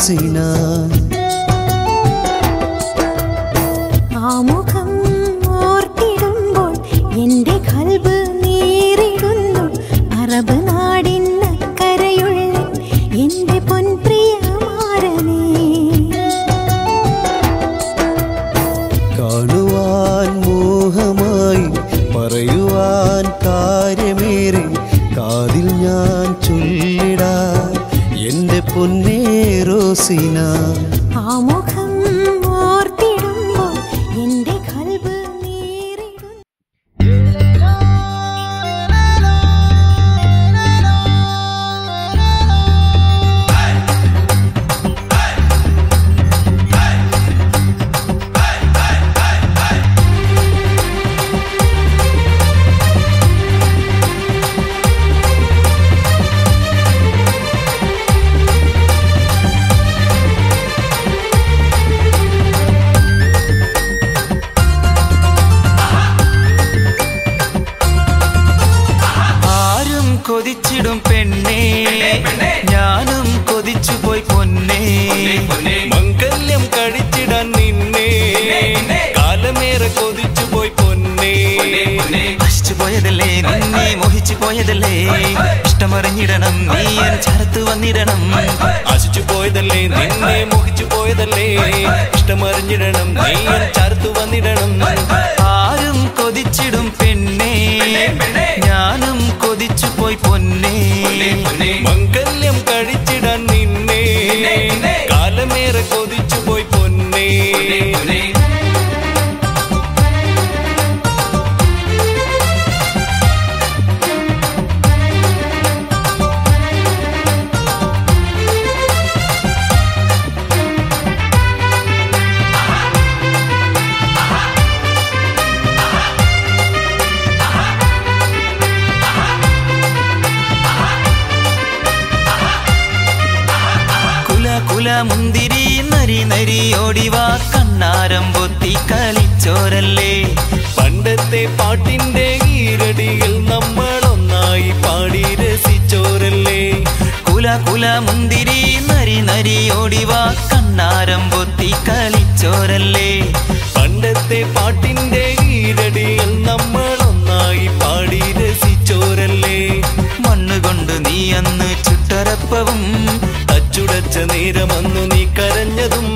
Rosina ആമുഖം ഓർത്തിടുമ്പോൾ എൻ്റെ ഖൽബ് നീറിടുന്നു Arab നാടിനക്കരയുള്ള എൻ്റെ പൊൻപ്രിയമാരനേ കാണുവാൻ മോഹമായി പറയുവാൻ കാര്യമേറെ കാതിൽ ഞാൻ ചൊല്ലിടാൻ എൻ്റെ പൊന്നേ റോസിന ആമുഖം ഓർത്തിടുമ്പോൾ എൻ്റെ ഖൽബ് നീറിടുന്നു കൊതിച്ചിടും പെണ്ണേ ഞാനും കൊതിച്ചു പോയി പൊന്നേ മംഗല്യം കഴിച്ചിടാൻ നിന്നെ കാലമേറെ കൊതിച്ചു പോയി പൊന്നേ നശിച്ചു പോയതല്ലേ നിന്നെ മോഹിച്ചു പോയതല്ലേ ഇഷ്ടമറിഞ്ഞിടണം നീ എൻ ചരത്ത് വന്നിടണം ആശിച്ചു പോയതല്ലേ നിന്നെ മോഹിച്ചു പോയതല്ലേ ഇഷ്ടമറിഞ്ഞിടണം നീ എൻ ചരത്ത് വന്നിടണം ആരും കൊതിച്ചിടും പെണ്ണേ ഞാനും കൊതിച്ചു പോയി പൊന്നേ മംഗല്യം കഴിച്ചിടാൻ നിന്നെ കാലമേറെ കൊതിച്ചു പോയി പൊന്നേ മുന്തിരി നരി നരി ഓടിവാ കണ്ണാരം പൊത്തി കളിച്ചോരല്ലേ പണ്ടത്തെ പാട്ടിന്റെ ഈരടികൾ നമ്മളൊന്നായി പാടി രസിച്ചോരല്ലേ കുല കുല മുന്തിരി നരി നരി ഓടിവാ കണ്ണാരം പൊത്തി കളിച്ചോരല്ലേ പണ്ടത്തെ പാട്ടിന്റെ ഈരടികൾ നമ്മളൊന്നായി പാടി രസിച്ചോരല്ലേ മണ്ണുകൊണ്ട് നീ അന്ന് ചുട്ടരപ്പവും അച്ചുടച്ച നേരമന്നു നീ കരഞ്ഞതും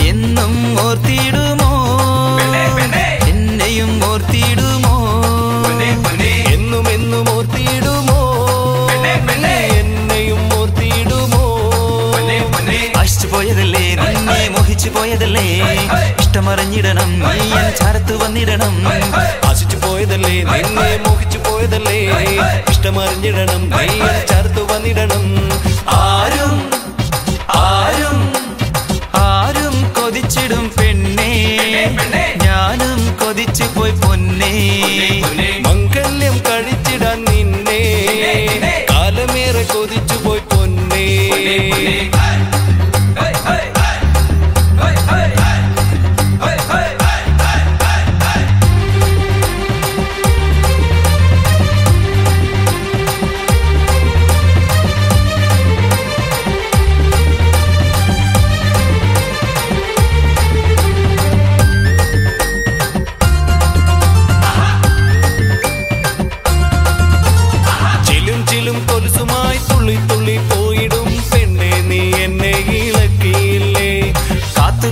എന്നും ഓർത്തിടുമോ എന്നെയും ഓർത്തിടുമോ എന്നും എന്നും ഓർത്തിടുമോ എന്നെയും ഓർത്തിടുമോ ആശിച്ചു പോയതല്ലേ നിന്നെ മോഹിച്ചു പോയതല്ലേ ഇഷ്ടമറിഞ്ഞിടണം നീ എൻ ചരത്ത് വന്നിടണം ആശിച്ചു പോയതല്ലേ നിന്നെ മോഹിച്ചു പോയതല്ലേ ഇഷ്ടമറിഞ്ഞിടണം നീ എൻ ചരത്ത് വന്നിടണം ആരും ആരും ആരും കൊതിച്ചിടും പെണ്ണേ ഞാനും കൊതിച്ചു പോയി പൊന്നേ മംഗല്യം കഴിച്ചിടാൻ നിന്നെ കാലമേറെ കൊതിച്ചു പോയി പൊന്നേ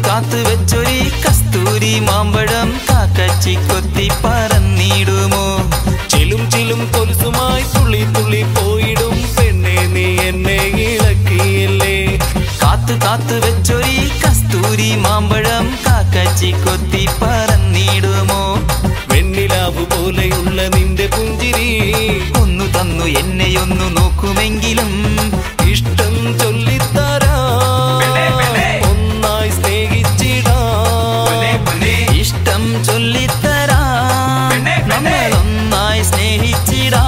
കാത്തു വെച്ചൊരി കസ്തൂരി മാമ്പഴം കാക്കച്ചി കൊത്തി പറന്നിടുമോ ചിലും ചിലും കൊലുസുമായി തുള്ളി തുള്ളി പോയിടും പെണ്ണെ നീ എന്നെ ഇളക്കിയില്ലേ കാത്തു വെച്ചൊരി കസ്തൂരി മാമ്പഴം കാക്കച്ചി കൊത്തി പറന്നിടുമോ വെണ്ണിലാവ് പോലെയുള്ള നിന്റെ പുഞ്ചിരി ഒന്നു തന്നു എന്നെയൊന്നു നോക്കുമെങ്കിലും ഇഷ്ടം ചൊല്ലിത്തരാ ഇഷ്ടം ചൊല്ലിത്തരാ നമ്മളൊന്നായി സ്നേഹിച്ചിടാ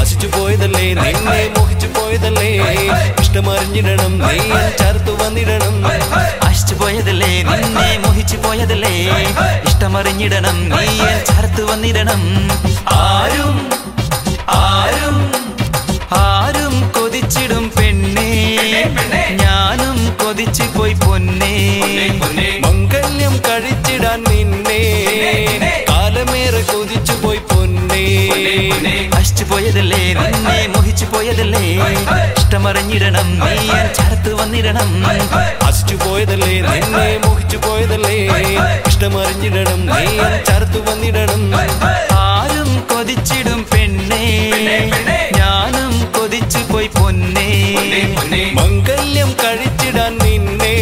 ആശിച്ചു പോയതല്ലേ നിന്നെ മോഹിച്ചു പോയതല്ലേ ഇഷ്ടമറിഞ്ഞിടണം നീ ചേർത്തു വന്നിടണം ആശിച്ചു പോയതല്ലേ നിന്നെ മോഹിച്ചു പോയതല്ലേ ഇഷ്ടമറിഞ്ഞിടണം നീ ചേർത്ത് വന്നിടണം ആരും ആരും ആരും കൊതിച്ചിടും പെണ്ണേ ഞാൻ കൊതിച്ചു പോയി പൊന്നേ മംഗല്യം കഴിച്ചിടാൻ നിന്നെ കാലമേറെ കൊതിച്ചു പോയി പൊന്നേ അശിച്ചു പോയതല്ലേ നിന്നെ മോഹിച്ചു പോയതല്ലേ ഇഷ്ടമറിഞ്ഞിടണം നീ ചേർത്ത് വന്നിടണം അശിച്ചു പോയതല്ലേ നിന്നെ മോഹിച്ചു പോയതല്ലേ ഇഷ്ടമറിഞ്ഞിടണം നീ ചേർത്ത് വന്നിടണം ആരും കൊതിച്ചിടും പെണ്ണേ ഞാനും കൊതിച്ചു പോയി പൊന്നേ മംഗല്യം കഴിച്ചിടാൻ നിന്നെ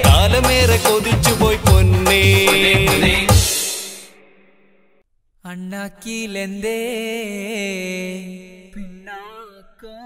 കാലമേറെ കൊതിച്ചു പോയി പൊന്നേ അണ്ണാക്കിലെന്തേ പിണ്ണാക്കോ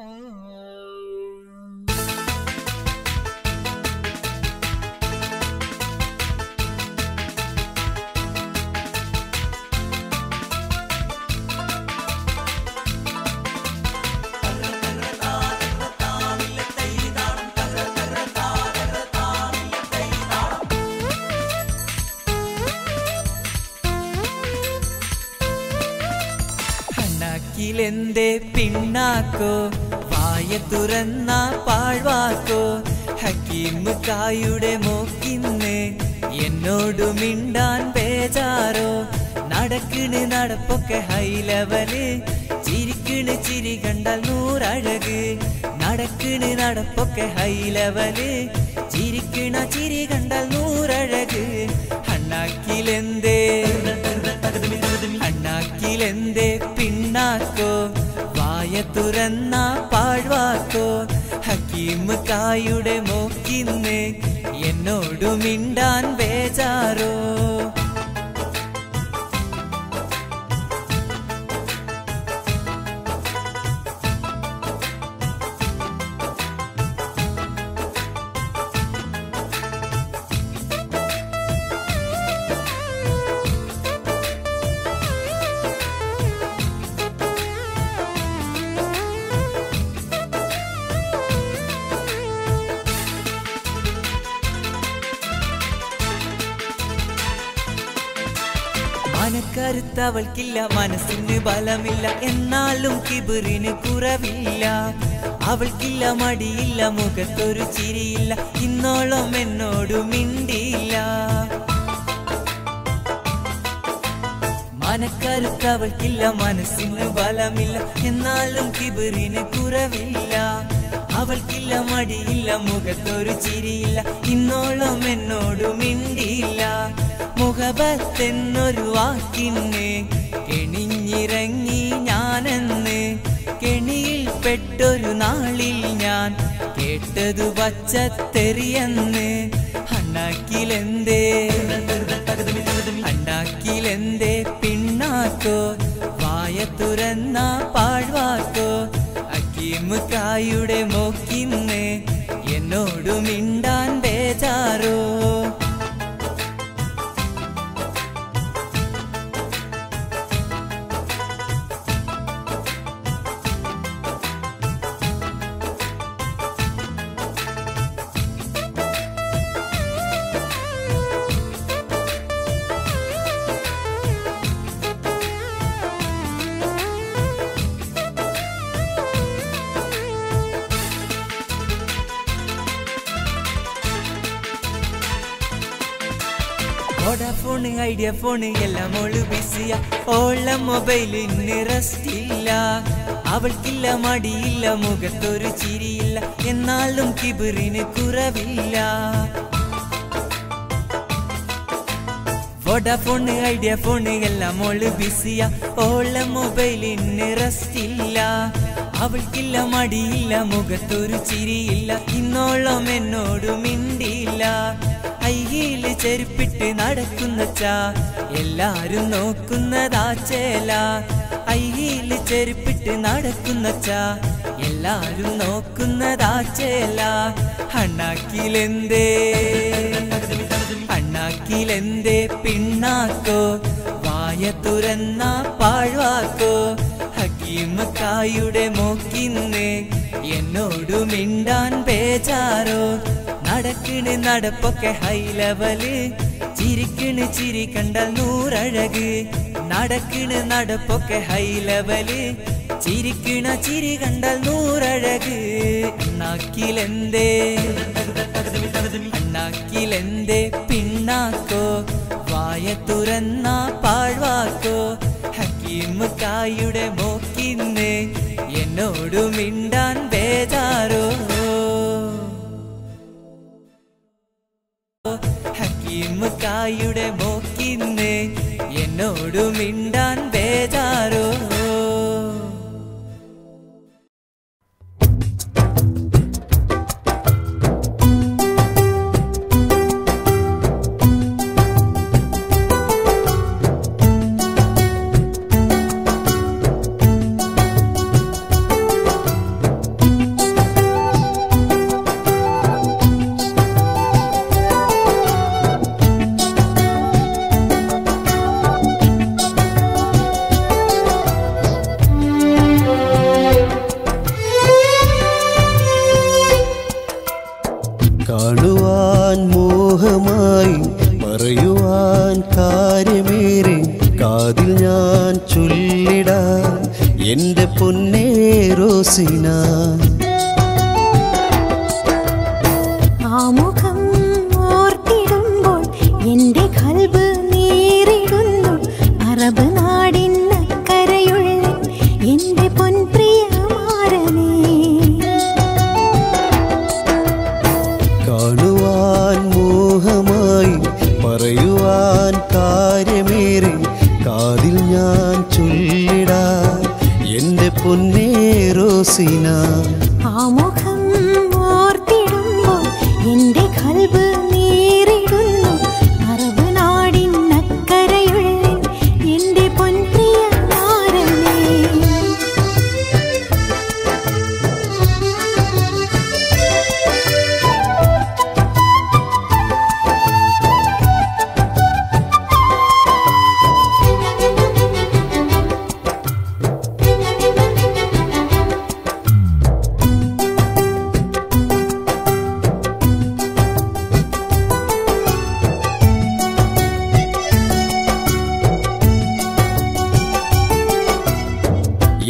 ിലെന്തേ പിണ്ണാക്കോ വായ തുറന്ന പാഴ്വാക്കോ ഹക്കീമുക്കായുടെ മോക്കിന്ന് എന്നോടു മിണ്ടാൻ ബേജാറോ നടക്കണ് നടപ്പൊക്കെ ഹൈ ലെവല് ചിരിക്കണ് ചിരി കണ്ടാൽ നൂറഴക് നടക്കണ് നടപ്പൊക്കെ ഹൈ ലെവല് ചിരിക്കണ ചിരി കണ്ടാൽ നൂറഴക് അണ്ണാക്കിലെന്തേ അണ്ണാക്കിലെന്തേ പിണ്ണാക്കോ വായ തുറന്ന പാഴ്വാക്കോ ഹക്കീമുക്കായുടെ മോക്കിന്ന് എന്നോടു മിണ്ടാൻ ബേജാറോ മനക്കരുത്തവൾക്കില്ല മനസ്സിന് ബലമില്ല എന്നാലും കിബിറിന് കുറവില്ല അവൾക്കില്ല മടിയില്ല മുഖത്തൊരു ചിരിയില്ല ഇന്നോളം എന്നോടു മിണ്ടിയില്ല മനക്കരുത്തവൾക്കില്ല മനസ്സിന് ബലമില്ല എന്നാലും കിബിറിന് കുറവില്ല അവൾക്കില്ല മടിയില്ല മുഖത്തൊരു ചിരിയില്ല ഇന്നോളം എന്നോടു മിണ്ടിയില്ല മുഖബത്തെന്നൊരു വാക്കിന് കെണിഞ്ഞിറങ്ങി ഞാനെന്ന് കെണിയിൽ പെട്ടൊരു നാളിൽ ഞാൻ കേട്ടതു പച്ചത്തെറിയെന്ന് അണ്ണാക്കിലെന്തേ അണ്ണാക്കിലെന്തേ പിണ്ണാക്കോ വായ തുറന്ന പാഴ്വാക്കോ ഹക്കീമുക്കായുടെ മോക്കിന്ന് എന്നോടു മിണ്ടാൻ ബേജാറോ ഫോണ് ഐഡിയ ഫോണ് എല്ലാം ഓള് ബിസിയ ഓള മൊബൈലിന് റെസ്റ്റില്ല അവൾക്കില്ല മടിയില്ല മുഖത്തൊരു ചിരിയില്ല എന്നാലും കിബിറിന് കുറവില്ല വോഡാഫോണ് ഐഡിയ ഫോണ് എല്ലാം ഓള് ബിസിയ ഓള മൊബൈലിന് റെസ്റ്റില്ല അവൾക്കില്ല മടിയില്ല മുഖത്തൊരു ചിരിയില്ല ഇന്നോളം എന്നോട് മിണ്ടിയില്ല ഹൈഹീല് ചെരുപ്പിട്ട് നടക്കുന്നച്ചാ എല്ലാരും നോക്കുന്നതാ ചേല ഹൈഹീല് ചെരുപ്പിട്ട് നടക്കുന്നച്ചാ എല്ലാരും നോക്കുന്നതാ ചേല അണ്ണാക്കിലെന്തേ അണ്ണാക്കിലെന്തേ പിണ്ണാക്കോ വായ തുറന്ന പാഴ്വാക്കോ ഹക്കീമക്കായുടെ മോക്കിന്ന് എന്നോടു മിണ്ടാൻ ബേജാറോ നടക്കണ് നടപ്പൊക്കെ ഹൈ ലെവല് ചിരിക്കണ് ചിരി കണ്ടാൽ നൂറഴക് നടക്കണ് നടപ്പൊക്കെ ഹൈ ലെവല് ചിരിക്കണ ചിരി കണ്ടാൽ നൂറഴക്. അണ്ണാക്കിലെന്തേ അണ്ണാക്കിലെന്തേ പിണ്ണാക്കോ, വായ തുറന്ന പാഴ്വാക്കോ. ഹക്കീമുക്കായുടെ മോക്കിന്ന് എന്നോടു മിണ്ടാൻ ബേജാരോ. ഹക്കീമുക്കായുടെ മോക്കിന്ന് എന്നോടു മിണ്ടാൻ ബേജാരോ. കാണുവാൻ മോഹമായി പറയുവാൻ കാര്യമേറെ കാതിൽ ഞാൻ ചൊല്ലിടാൻ എൻ്റെ പൊന്നേ റോസിന. ആ മുഖം ഓർത്തിടുമ്പോൾ എൻ്റെ ഖൽബ് നീറിടുന്നു. അറബ് നാടിനക്കരയുള്ള എൻ്റെ പൊൻപ്രിയമാരനേ. കാണുവാൻ മോഹമായി പറയുവാൻ കാര്യമേറെ കാതിൽ ഞാൻ ചൊല്ലിടാൻ എൻ്റെ പൊന്നേ റോസിന. ആ മുഖം ഓർത്തിടുമ്പോൾ എൻ്റെ ഖൽബ് നീറിടുന്നു. അറബ് നാടിനക്കരയുള്ള എൻ്റെ പൊൻപ്രിയമാരനേ.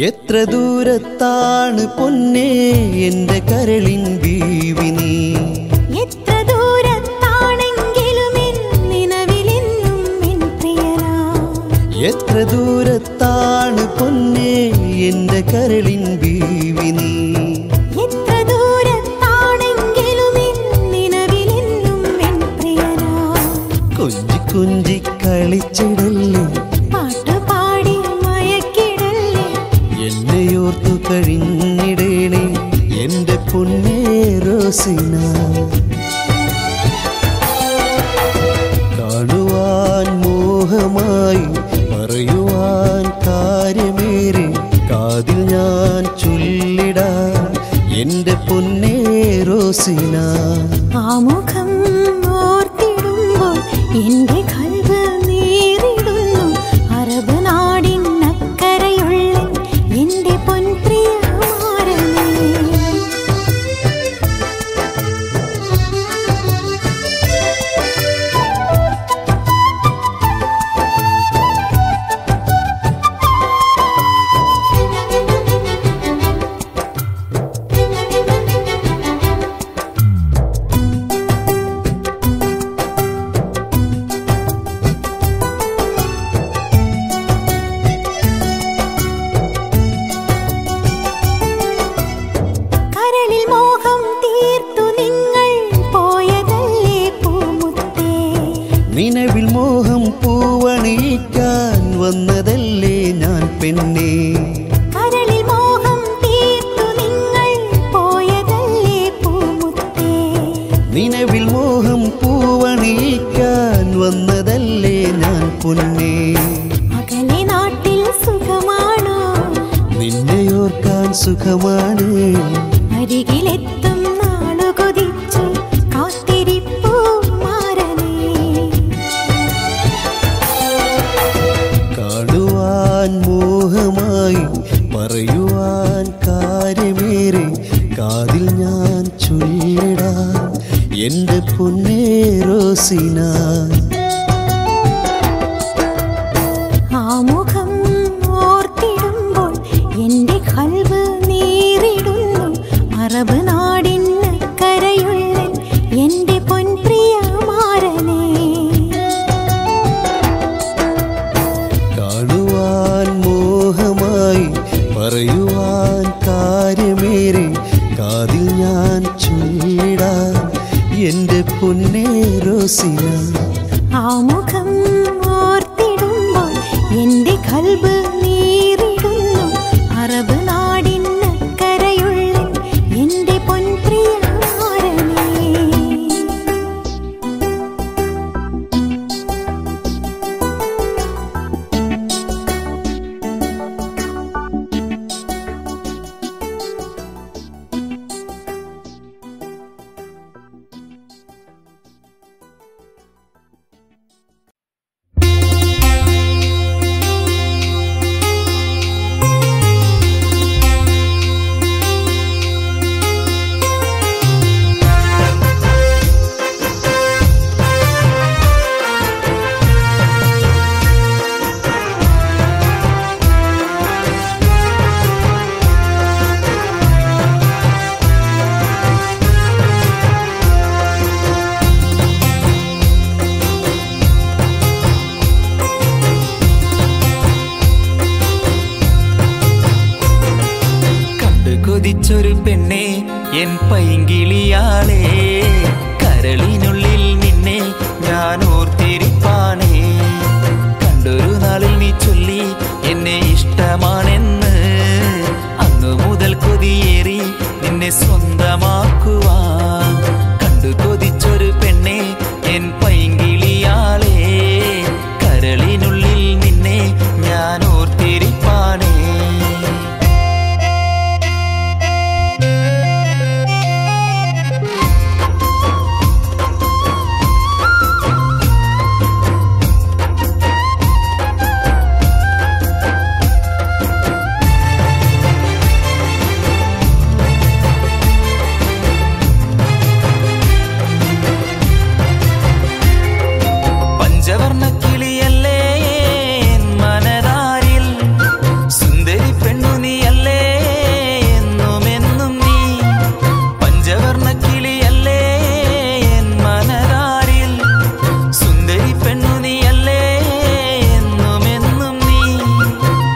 എത്ര ദൂരത്താണ് പൊന്നേ എൻ്റെ കരളിൻ ബീവി നീ. എത്ര ദൂരത്താണെങ്കിലും എൻ നിലവിലെന്നും എൻ പ്രിയനാ. എത്ര ദൂരത്താണ് പൊന്നേ എൻ്റെ കരളിൻ ബീവി നീ. എത്ര ദൂരത്താണെങ്കിലും എൻ നിലവിലെന്നും എൻ പ്രിയനാ. കൊഞ്ചി കൊഞ്ചി കളിച്ചിടല്ലേ, പാട്ടുപാടി മയക്കിടല്ലേ, എന്നെയോർത്തു കഴിഞ്ഞിടേണേ എൻ്റെ പൊന്നേ റോസിന. കാണുവാൻ മോഹമായി പറയുവാൻ കാര്യമേറെ കാതിൽ ഞാൻ ചൊല്ലിടാൻ എൻ്റെ പൊന്നേ റോസിന. ആ മുഖം ഓർത്തിടുമ്പോൾ എൻ്റെ ഖൽബ് നീറിടുന്നു. അറബ് നാടിനക്കരയുള്ള എൻ്റെ പൊൻപ്രിയമാരനേ. കരളിൽ മോഹം തീർത്തു നിങ്ങൾ പോയതല്ലേ പൂമുത്തേ. നിലവിൽ മോഹം പൂവണിയിക്കാൻ വന്നതല്ലേ ഞാൻ പെണ്ണേ. കരളിൽ മോഹം തീർത്തു നിങ്ങൾ പോയതല്ലേ പൂമുത്തേ. നിലവിൽ മോഹം പൂവണിയിക്കാൻ വന്നതല്ലേ ഞാൻ പൊന്നേ. അകലെ നാട്ടിൽ സുഖമാണോ, നിന്നെയോർക്കാൻ സുഖമാണ്, അരികിലെത്തും നാളു കൊതിച്ചു കാത്തിരിപ്പൂ മാരനേ. കാണുവാൻ മോഹമായി പറയുവാൻ കാര്യമേറെ കാതിൽ ഞാൻ ചൊല്ലിടാൻ എൻ്റെ പൊന്നേ റോസിന. ആ മുഖം ഓർത്തിടുമ്പോൾ എൻ്റെ എന്റെ കൽബ് നീറിടുന്നു അറബ് നാടിനക്കരയുള്ള എന്റെ പൊൻപ്രിയമാരനേ. കൊതിച്ചൊരു പെണ്ണെ എൻ പൈങ്കിളിയാളേ, കരളിനുള്ളിൽ നിന്നെ ഞാൻ ഓർത്തിരിപ്പാനേ. കണ്ടൊരു നാളിൽ നീ ചൊല്ലി എന്നെ ഇഷ്ടമാണെന്ന്, അന്നു മുതൽ കൊതിയേറി നിന്നെ സ്വന്തമാക്കുവാൻ. കണ്ടു കൊതിച്ചൊരു പെണ്ണെ എൻ പൈങ്കിളിയാളേ, കരളിനുള്ളിൽ നിന്നെ ഞാൻ ഓർത്തിരിപ്പാനേ. പഞ്ചവർണ്ണക്കിളിയല്ലേ എൻ മനതാരിൽ, സുന്ദരി പെണ്ണു നീയല്ലേ എന്നുമെന്നും നീ. പഞ്ചവർണ്ണക്കിളിയല്ലേ എൻ മനതാരിൽ, സുന്ദരി പെണ്ണു നീയല്ലേ എന്നുമെന്നും നീ.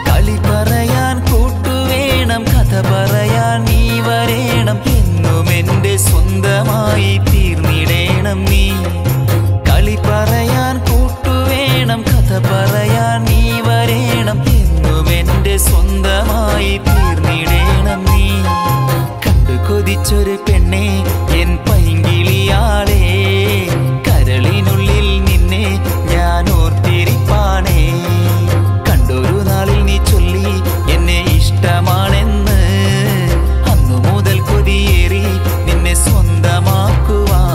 കളി പറയാൻ കൂട്ടുവേണം, കഥ പറയാൻ നീ വരേണം, എന്നും എന്റെ സ്വന്തമായി തീർന്നിടേണം നീ. കളി പറയാൻ കൂട്ടുവേണം, കഥ പറയാൻ നീ വരേണം, എന്നും എന്റെ സ്വന്തമായി തീർന്നിടേണം നീ. കണ്ടു കൊതിച്ചൊരു പെണ്ണെ എൻ പൈങ്കിളിയാളേ, കരളിനുള്ളിൽ നിന്നെ ഞാൻ ഓർത്തിരിപ്പാനേ. കണ്ടൊരു നാളിൽ നീ ചൊല്ലി എന്നെ ഇഷ്ടമാണെന്ന്, അന്നു മുതൽ കൊതിയേറി നിന്നെ സ്വന്തമാക്കുവാൻ.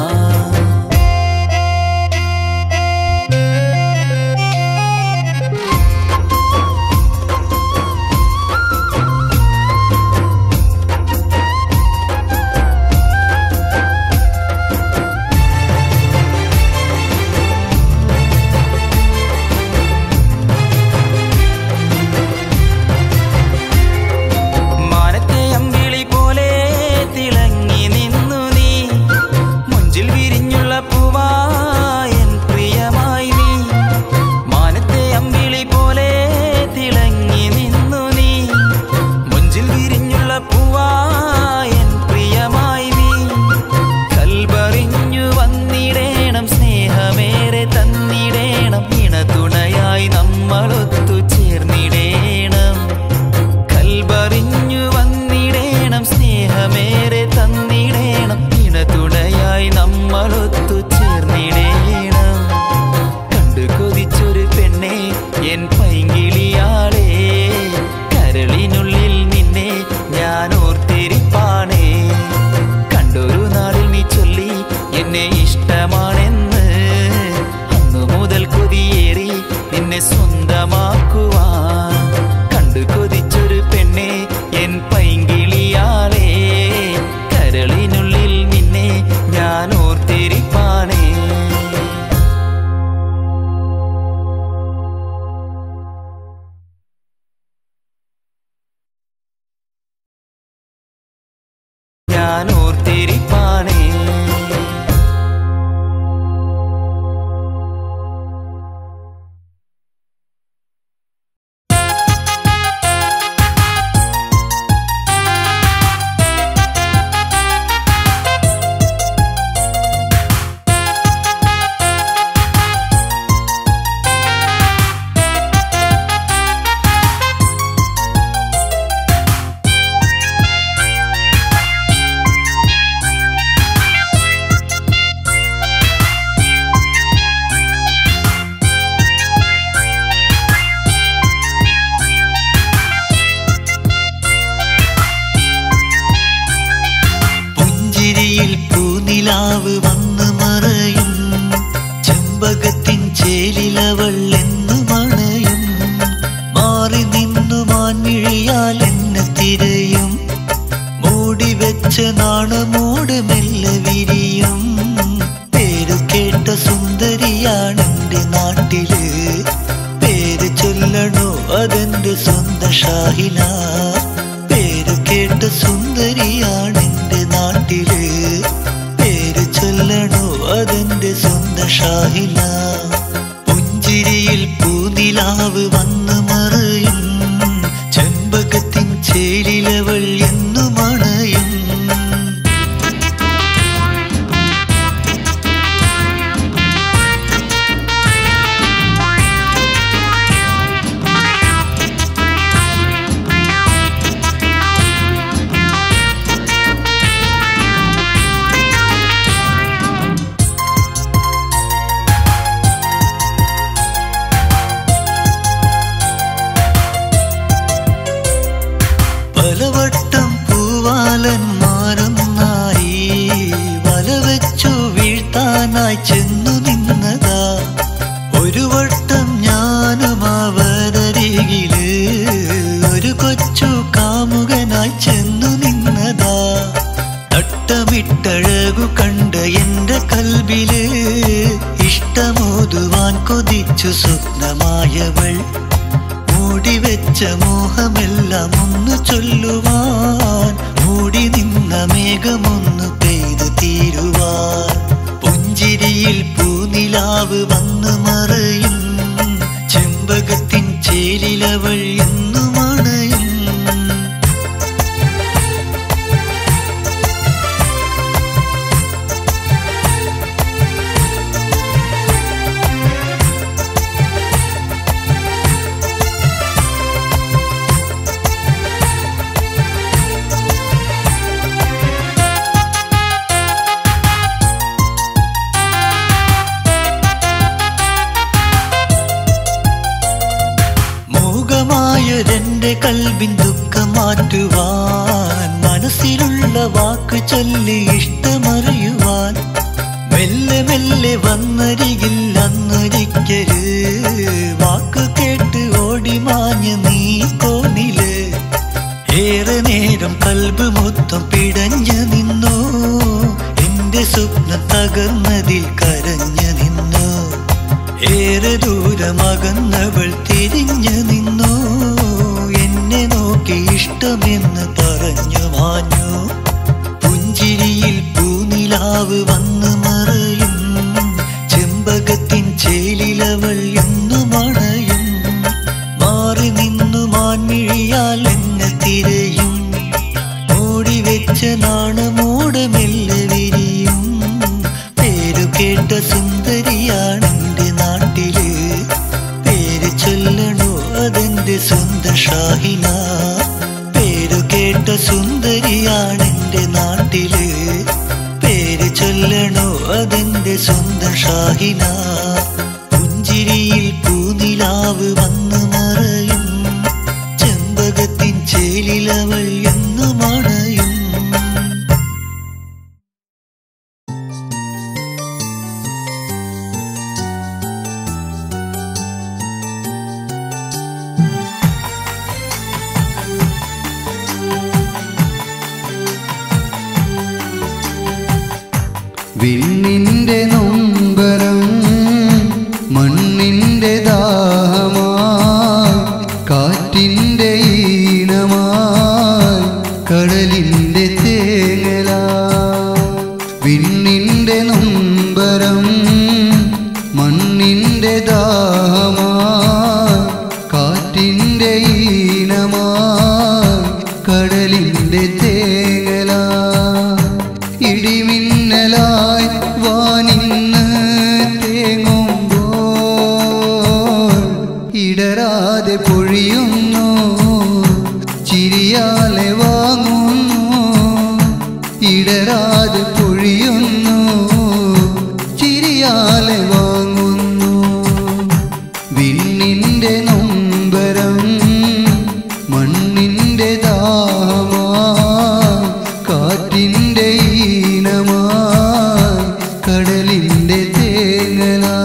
മാനത്തെ അമ്പിളി പോലെ തിളങ്ങി നിന്നു നീ, മുഞ്ചിൽ വിരിഞ്ഞുള്ള പൂവായൻ പ്രിയമായി നീ. മാനത്തെ അമ്പിളി പോലെ തിളങ്ങി നിന്നു നീ, മുഞ്ചിൽ വിരിഞ്ഞുള്ള പൂവായൻ പ്രിയമായി നീ. കൽബറിഞ്ഞു വന്നിടേണം, സ്നേഹമേറെ തന്നിടേണം, ഇണതുണയായി നമ്മളൊത്തു ചേർന്നിടേണം. കൽബറിഞ്ഞു വന്നിടേണം, സ്നേഹമേറെ തന്നിടേണം, ഇണതുണയായി നമ്മളൊത്തു ചേർന്നിടേണം. കണ്ടു കൊതിച്ചൊരു പെണ്ണെ എൻ പൈങ്കിളിയാളേ, കരളിനുള്ളിൽ നിന്നെ ഞാൻ ഓർത്തിരിപ്പാനേ. കണ്ടൊരു നാളിൽ നീ ചൊല്ലി എന്നെ ഇഷ്ടമാണെന്ന്, അന്നു മുതൽ കൊതിയേറി നിന്നെ സ്വന്തമാക്കുവാൻ. കണ്ടു കൊതിച്ചൊരു പെണ്ണെ എൻ പൈങ്കിളിയാളേ, കരളിനുള്ളിൽ നിന്നെ ഞാൻ ഓർത്തിരിപ്പാനേ. ഞാൻ ഓർത്തിരിപ്പാനേ. ചൊല്ലണോ അതെന്റെ സ്വന്തം ഷാഹിന. പേര് കേട്ട സുന്ദരിയാണെന്റെ നാട്ടില്. പേര് ചൊല്ലണോ അതെന്റെ സ്വന്തം ഷാഹിന. പുഞ്ചിരിയിൽ പൂനിലാവ് വന്നു മറയും. ചെമ്പകത്തിൻ ചേലിലവൾ എന്നു മണയും. പലവട്ടം പൂവാലന്മാരൊന്നായി വലവെച്ചു വീഴ്ത്താനായി ചെന്നു നിന്നതാ. ഒരു വട്ടം ഞാനും അവരരികില് ഒരു കൊച്ചു കാമുകനായി ചെന്നു നിന്നതാ. തട്ടമിട്ടഴകു കണ്ട എന്റെ കൽബില് ഇഷ്ടമോതുവാൻ കൊതിച്ചു സ്വപ്നമായവൾ. മൂടിവെച്ച മോഹമെല്ലാം ഒന്ന് ചൊല്ലുവാൻ. മൂടി നിന്ന മേഘമൊന്നു പെയ്തു തീരുവാൻ. പുഞ്ചിരിയിൽ പൂനിലാവ് വന്നു മറയും. ചെമ്പകത്തിൻ ചേലിലവൾ എന്നു മണയും. എന്റെ കൽബിൻ ദുഃഖം മാറ്റുവാൻ. മനസ്സിലുള്ള വാക്ക് ചൊല്ലി ഇഷ്ടമറിയുവാൻ. മെല്ലെ മെല്ലെ വന്നരികിൽ അന്നൊരിക്കല് വാക്ക് കേട്ട് ഓടി മാഞ്ഞ് നീ കോണില്. ഏറെ നേരം കൽബ് മൊത്തം പിടഞ്ഞു നിന്നു. എന്റെ സ്വപ്നം തകർന്നതിൽ കരഞ്ഞു നിന്നു. ഏറെ ദൂരമകന്നവൾ തിരിഞ്ഞു നിന്നു. എന്നെ നോക്കി ഇഷ്ടമെന്ന് പറഞ്ഞു മാഞ്ഞു. പുഞ്ചിരിയിൽ പൂനിലാവ് വന്നു മറയും. ചെമ്പകത്തിൻ ചേലിലവൾ എന്നു മണയും. മാറി നിന്നു മാൻമിഴിയാൽ എന്നെ തിരയും. മൂടിവെച്ച നാണമോടെ മെല്ലെ വിരിയും. പേരു കേട്ട സുന്ദരിയാണെന്റെ നാട്ടില്. പേര് ചൊല്ലണോ അതെന്റെ സ്വന്തം ഷാഹിന. പേരു കേട്ട സുന്ദരിയാണെന്റെ നാട്ടില്. പേര് ചൊല്ലണോ അതെന്റെ സ്വന്തം ഷാഹിന. പുഞ്ചിരിയിൽ പൂനിലാവ് വന്നു മറയും. ചെമ്പകത്തിൻ ചേലിലവൾ എന്നു മണയും. വിണ്ണിന്റെ നൊമ്പരം മണ്ണിന്റെ ദാഹമായി. കാറ്റിന്റെ ഈണമായി കടലിന്റെ തേങ്ങലായി. വിണ്ണിന്റെ നൊമ്പരം മണ്ണിന്റെ ദാഹമായി. കാറ്റിന്റെ ഈണമായി കടലിന്റെ തേങ്ങലായി. ഇടിമിന്നലായി വാനിന്ന് തേങ്ങുമ്പോൾ ഇടരാതെ പൊഴിയുന്നു. ചിരിയാലെ വാങ്ങുന്നു. ഇടരാതെ പൊഴിയുന്നു. ചിരിയാലെ വാങ്ങുന്നു. വിണ്ണിന്റെ നൊമ്പരം മണ്ണിന്റെ ദാഹമായി. കാറ്റിന്റെ ഈണമായി കടലിന്റെ തേങ്ങലായി.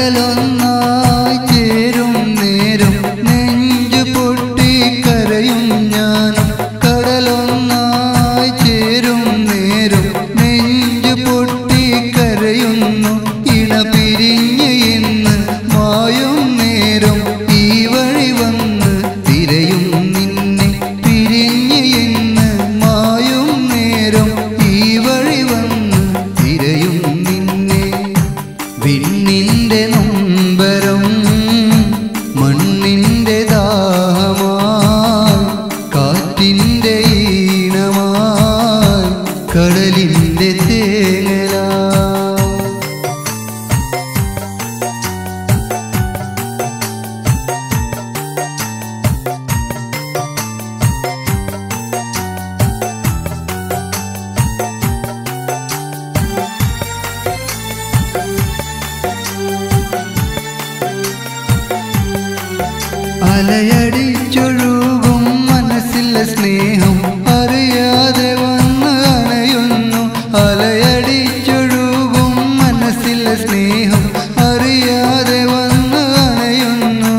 കടലൊന്നായി ചേരും നേരം നെഞ്ചു പൊട്ടി കരയും ഞാനും കടലൊന്നായി ചേരും നേരം നെഞ്ചു പൊട്ടി കരയുന്നു ഇണ പിരിഞ്ഞ് ഇന്ന് മായും നേരം ഈ വഴി വന്ന് തിരയും നിന്നെ പിരിഞ്ഞ് ഇന്ന് മായും നേരം ഈ വഴി വന്ന് തിരയും നിന്നെ വിണ്ണിന്റെ നൊമ്പരം മണ്ണിന്റെ ദാഹമായി കാറ്റിന്റെ ഈണമായി കടലിന്റെ തേങ്ങലായി അലയടിച്ചൊഴുകും മനസ്സിലെ സ്നേഹം അറിയാതെ വന്ന് അണയുന്നു അലയടിച്ചൊഴുകും മനസ്സിലെ സ്നേഹം അറിയാതെ വന്ന് അണയുന്നു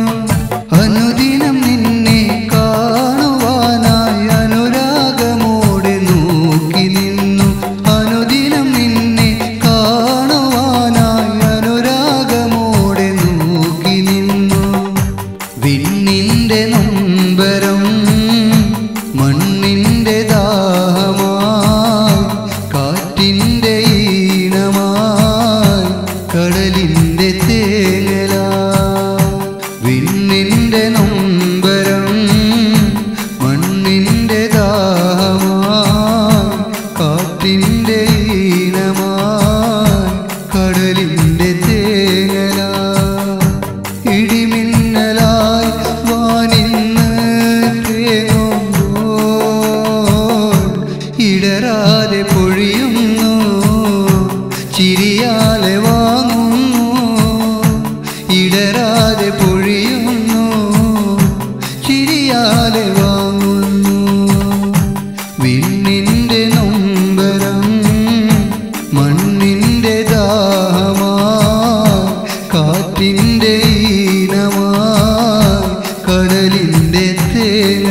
അനുദിനം നിന്നെ കാണുവാനായി അനുരാഗമോടെ നോക്കി നിന്നു അനുദിനം നിന്നെ കാണുവാനായി അനുരാഗമോടെ നോക്കി നിന്നു വിണ്ണിന്റെ നൊമ്പരം മണ്ണിന്റെ ദാഹമായി കാറ്റിന്റെ ഈണമായി കടലിന്റെ തേങ്ങലായി വിണ്ണിന്റെ നൊമ്പരം മണ്ണിന്റെ ദാഹമായി കാറ്റിന്റെ ഈണമായി കടലിന്റെ തേങ്ങലായി ഇടിമിന്നലായി വാനിന്ന് തേങ്ങുമ്പോൾ ഇടരാതെ പൊഴിയുന്നു ചിരിയാലെ വാങ്ങുന്നു ഇടരാതെ പൊഴിയുന്നു ചിരിയാലെ വാങ്ങുന്നു വിണ്ണിന്റെ നൊമ്പരം മണ്ണിന്റെ ദാഹമായി കാറ്റിന്റെ ഈണമായി കടലിന്റെ തേങ്ങ